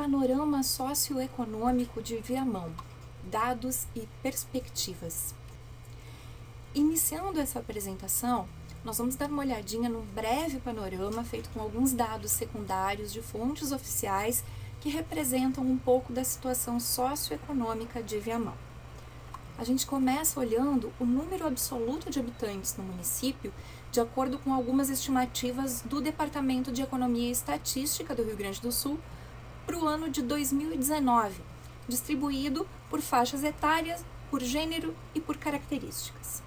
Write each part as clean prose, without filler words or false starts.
panorama socioeconômico de Viamão, dados e perspectivas. Iniciando essa apresentação, nós vamos dar uma olhadinha num breve panorama feito com alguns dados secundários de fontes oficiais que representam um pouco da situação socioeconômica de Viamão. A gente começa olhando o número absoluto de habitantes no município, de acordo com algumas estimativas do Departamento de Economia e Estatística do Rio Grande do Sul, para o ano de 2019, distribuído por faixas etárias, por gênero e por características.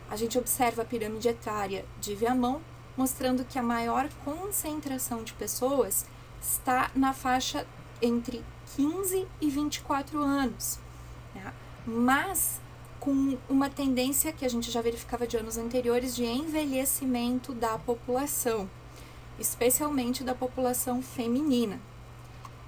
A gente observa a pirâmide etária de Viamão, mostrando que a maior concentração de pessoas está na faixa entre 15 e 24 anos, né? Mas com uma tendência que a gente já verificava de anos anteriores de envelhecimento da população, especialmente da população feminina.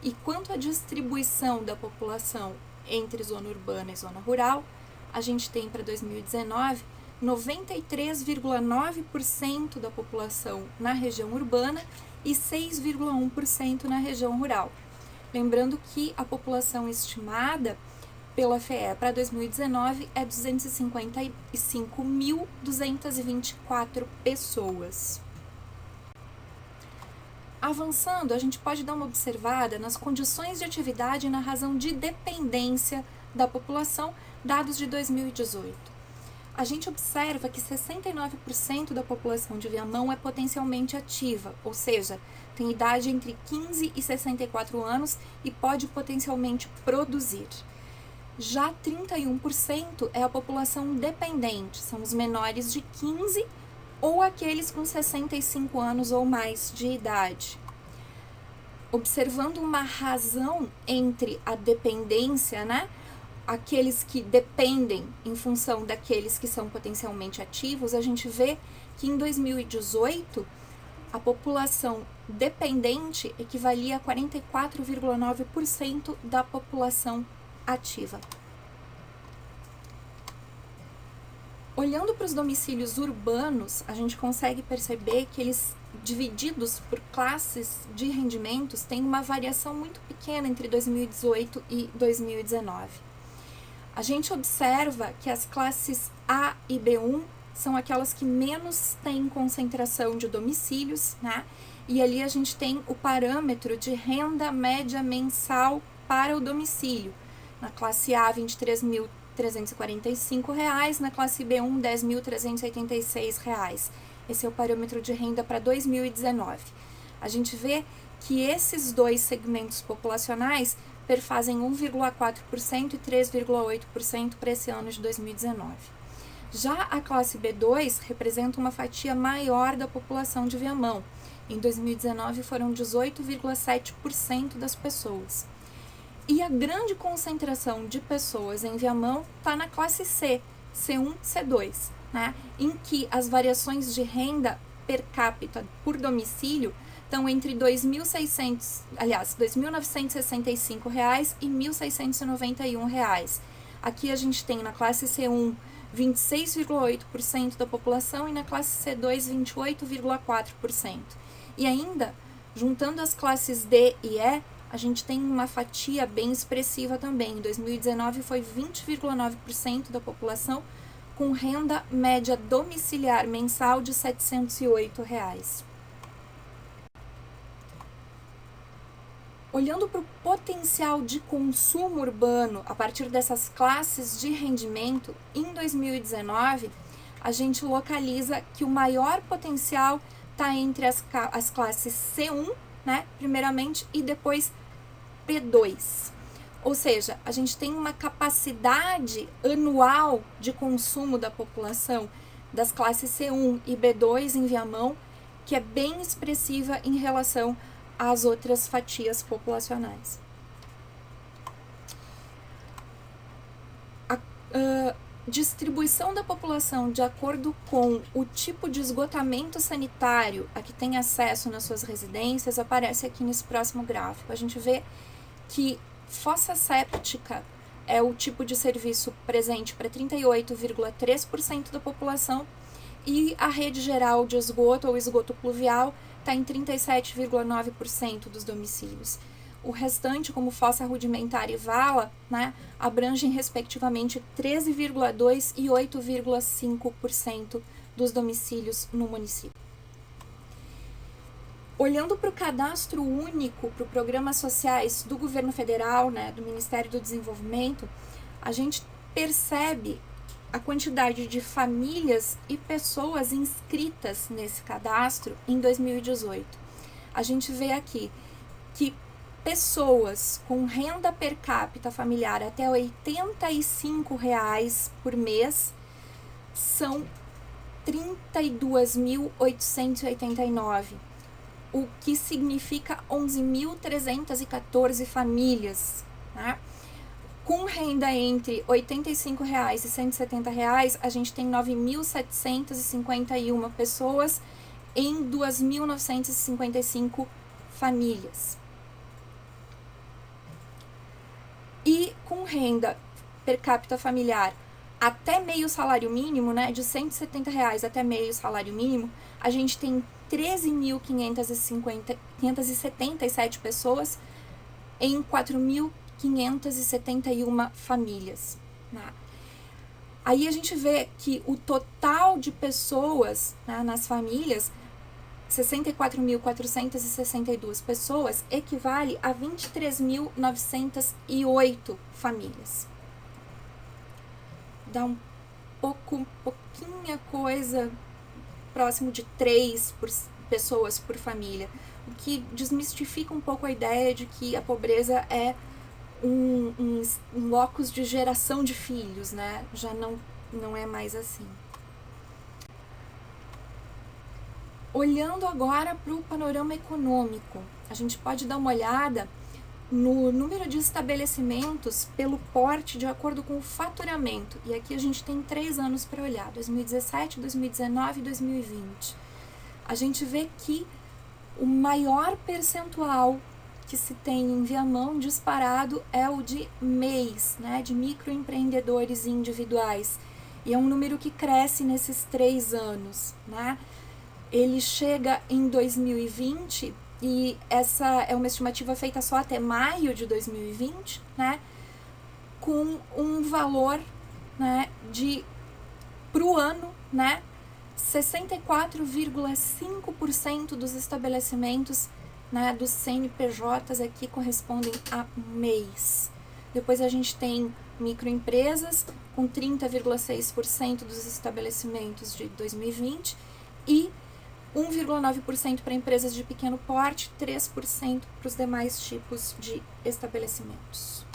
E quanto à distribuição da população entre zona urbana e zona rural, a gente tem para 2019 93,9% da população na região urbana e 6,1% na região rural. Lembrando que a população estimada pela FEE para 2019 é 255.224 pessoas. Avançando, a gente pode dar uma observada nas condições de atividade e na razão de dependência da população, dados de 2018. A gente observa que 69% da população de Viamão é potencialmente ativa, ou seja, tem idade entre 15 e 64 anos e pode potencialmente produzir. Já 31% é a população dependente, são os menores de 15 ou aqueles com 65 anos ou mais de idade. Observando uma razão entre a dependência, né? Aqueles que dependem em função daqueles que são potencialmente ativos, a gente vê que em 2018 a população dependente equivalia a 44,9% da população ativa. Olhando para os domicílios urbanos, a gente consegue perceber que eles, divididos por classes de rendimentos, têm uma variação muito pequena entre 2018 e 2019. A gente observa que as classes A e B1 são aquelas que menos têm concentração de domicílios, né? E ali a gente tem o parâmetro de renda média mensal para o domicílio. Na classe A, R$ 23.345, na classe B1, R$ 10.386. Esse é o parâmetro de renda para 2019. A gente vê que esses dois segmentos populacionais perfazem 1,4% e 3,8% para esse ano de 2019. Já a classe B2 representa uma fatia maior da população de Viamão. Em 2019 foram 18,7% das pessoas. E a grande concentração de pessoas em Viamão está na classe C, C1, C2, né? Em que as variações de renda per capita por domicílio estão entre R$ 2.965 e R$ 1.691. Aqui a gente tem na classe C1 26,8% da população e na classe C2 28,4%. E ainda, juntando as classes D e E, a gente tem uma fatia bem expressiva também. Em 2019 foi 20,9% da população com renda média domiciliar mensal de R$ 708. Olhando para o potencial de consumo urbano a partir dessas classes de rendimento, em 2019, a gente localiza que o maior potencial está entre as classes C1, né, primeiramente, e depois P2. Ou seja, a gente tem uma capacidade anual de consumo da população das classes C1 e B2 em Viamão, que é bem expressiva em relação às outras fatias populacionais. A distribuição da população de acordo com o tipo de esgotamento sanitário a que tem acesso nas suas residências aparece aqui nesse próximo gráfico. A gente vê que fossa séptica é o tipo de serviço presente para 38,3% da população e a rede geral de esgoto ou esgoto pluvial está em 37,9% dos domicílios. o restante, como fossa rudimentar e vala, né, abrangem respectivamente 13,2% e 8,5% dos domicílios no município. Olhando para o cadastro único, para os programas sociais do governo federal, né, do Ministério do Desenvolvimento, a gente percebe a quantidade de famílias e pessoas inscritas nesse cadastro em 2018. A gente vê aqui que pessoas com renda per capita familiar até R$ 85,00 por mês são 32.889, o que significa 11.314 famílias, né? Com renda entre R$ 85,00 e R$ 170,00, a gente tem 9.751 pessoas em 2.955 famílias. E com renda per capita familiar até meio salário mínimo, né, de R$ 170,00 até meio salário mínimo, a gente tem 13.577 pessoas em 4.571 famílias. Né? Aí a gente vê que o total de pessoas, né, nas famílias, 64.462 pessoas, equivale a 23.908 famílias. Dá pouquinha coisa próximo de 3 pessoas por família, o que desmistifica um pouco a ideia de que a pobreza é um locus de geração de filhos, né? Já não é mais assim. Olhando agora para o panorama econômico, a gente pode dar uma olhada no número de estabelecimentos pelo porte de acordo com o faturamento. E aqui a gente tem 3 anos para olhar, 2017, 2019 e 2020. A gente vê que o maior percentual que se tem em Viamão disparado é o de MEIs, né, de microempreendedores individuais. E é um número que cresce nesses 3 anos, né? Ele chega em 2020, e essa é uma estimativa feita só até maio de 2020, né, com um valor, né, pro ano, né, 64,5% dos estabelecimentos, né, dos CNPJs aqui correspondem a MEIs. Depois a gente tem microempresas com 30,6% dos estabelecimentos de 2020 e 1,9% para empresas de pequeno porte, 3% para os demais tipos de estabelecimentos.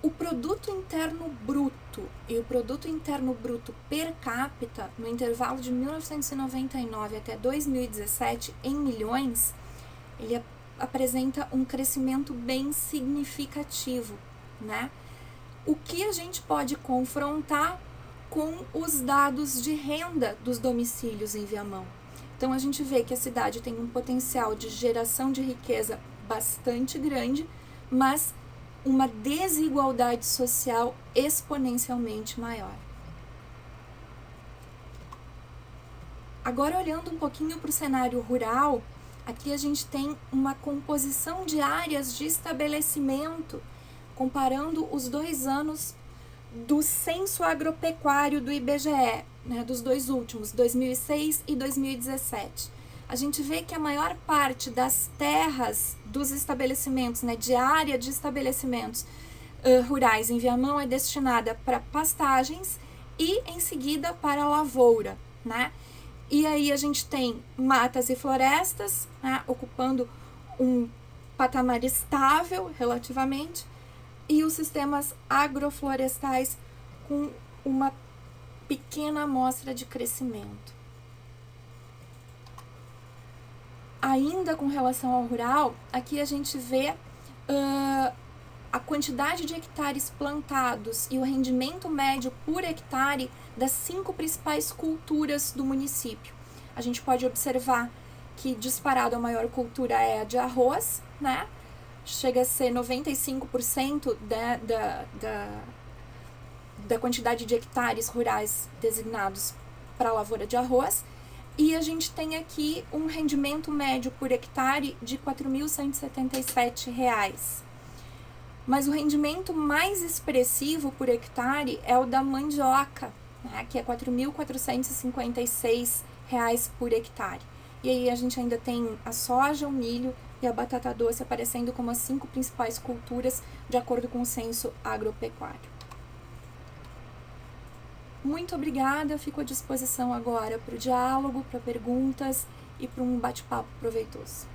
O produto interno bruto e o produto interno bruto per capita no intervalo de 1999 até 2017 em milhões, ele apresenta um crescimento bem significativo, né? O que a gente pode confrontar com os dados de renda dos domicílios em Viamão. Então a gente vê que a cidade tem um potencial de geração de riqueza bastante grande, mas uma desigualdade social exponencialmente maior. Agora, olhando um pouquinho para o cenário rural, aqui a gente tem uma composição de áreas de estabelecimento, comparando os 2 anos do censo agropecuário do IBGE, né, dos 2 últimos, 2006 e 2017. A gente vê que a maior parte das terras dos estabelecimentos, né, de área de estabelecimentos rurais em Viamão é destinada para pastagens e, em seguida, para a lavoura, né? E aí a gente tem matas e florestas, né, ocupando um patamar estável relativamente, e os sistemas agroflorestais com uma pequena amostra de crescimento. Ainda com relação ao rural, aqui a gente vê a quantidade de hectares plantados e o rendimento médio por hectare das 5 principais culturas do município. A gente pode observar que disparado a maior cultura é a de arroz, né? Chega a ser 95% da quantidade de hectares rurais designados para a lavoura de arroz. E a gente tem aqui um rendimento médio por hectare de R$ 4.177. Mas o rendimento mais expressivo por hectare é o da mandioca, né, que é R$ 4.456 por hectare. E aí a gente ainda tem a soja, o milho e a batata doce aparecendo como as 5 principais culturas de acordo com o censo agropecuário. Muito obrigada, fico à disposição agora para o diálogo, para perguntas e para um bate-papo proveitoso.